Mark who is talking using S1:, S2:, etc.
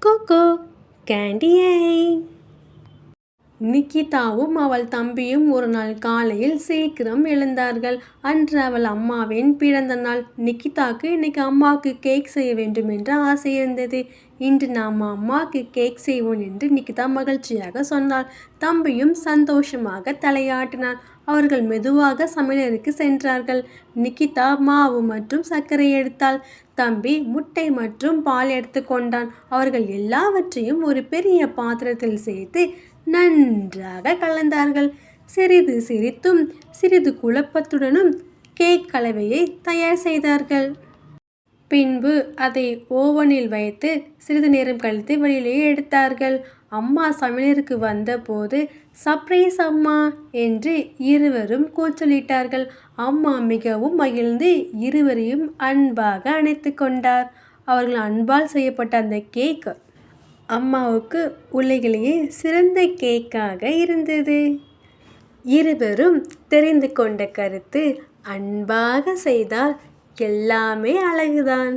S1: கொக்கோ கேண்டியை. நிக்கிதாவும் அவள் தம்பியும் ஒரு நாள் காலையில் சீக்கிரம் எழுந்தார்கள். அன்று அவள் அம்மாவின் பிறந்த நாள். நிக்கிதாக்கு இன்னைக்கு அம்மாவுக்கு கேக் செய்ய வேண்டும் என்ற ஆசை இருந்தது. இன்று நாம் அம்மாவுக்கு கேக் செய்வோம் என்று நிக்கிதா மகிழ்ச்சியாக சொன்னாள். தம்பியும் சந்தோஷமாக தலையாட்டினான். அவர்கள் மெதுவாக சமையலறைக்கு சென்றார்கள். நிக்கிதா மாவு மற்றும் சர்க்கரை எடுத்தாள். தம்பி முட்டை மற்றும் பால் எடுத்து கொண்டான். அவர்கள் எல்லாவற்றையும் ஒரு பெரிய பாத்திரத்தில் சேர்த்து நன்றாக கலந்தார்கள். சிறிது சிரித்தும் சிறிது குழப்பத்துடனும் கேக் கலவையை தயார் செய்தார்கள். பின்பு அதை ஓவனில் வைத்து சிறிது நேரம் கழித்து வெளியிலே எடுத்தார்கள். அம்மா சமையலுக்கு வந்தபோது சர்ப்ரைஸ் அம்மா என்று இருவரும் கூச்சலிட்டார்கள். அம்மா மிகவும் மகிழ்ந்து இருவரையும் அன்பாக அணைத்து கொண்டார். அவர்கள் அன்பால் செய்யப்பட்ட அந்த கேக் அம்மாவுக்கு உலகிலேயே சிறந்த கேக்காக இருந்தது. இருவரும் தெரிந்து கொண்ட கருத்து, அன்பாக செய்தால் எல்லாமே அழகுதான்.